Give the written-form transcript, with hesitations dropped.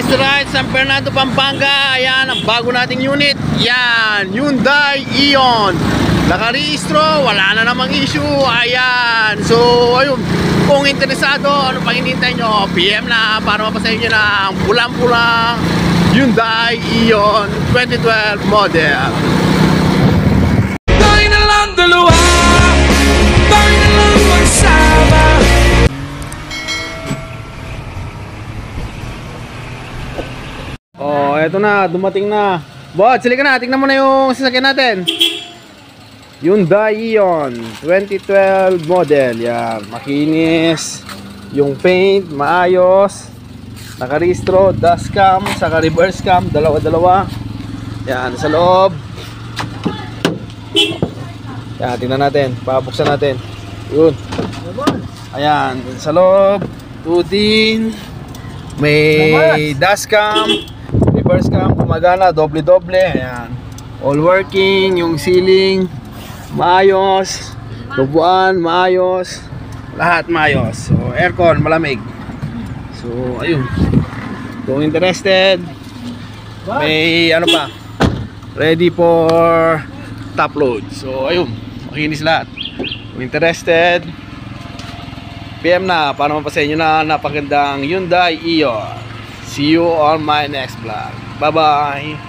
to right, San Fernando, Pampanga. Ayan, ang bago nating unit. Yan, Hyundai Ion. Nakarehistro, wala na namang issue. Ayan, so ayun, kung interesado, ano pang hinihintay nyo, PM na para mapasahin nyo na ang pulang-pulang Hyundai Ion 2012 model. Tayo na lang dalawa, tayo na lang magsama. Oh, eto na, dumating na. Bot, sili ka na, tingnan mo na yung sasakyan natin. Hyundai Ion 2012 model. Yan, makinis. Yung paint, maayos. Nakarehistro, dashcam, saka reverse cam, dalawa-dalawa. Yan, sa loob. Yan, tingnan natin, papuksan natin. Yun. Ayan, sa loob, 2D. May dashcam, reverse cam, gumagana, doble-doble. Ayan. All working, yung ceiling maayos, lubuan maayos, lahat maayos. So aircon malamig. So ayun. Kung interested, may ano pa, ready for top load. So ayun, makinis lahat. Kung interested, PM na para mapasahin nyo na napagandang Hyundai Ion. See you on my next vlog. Bye bye.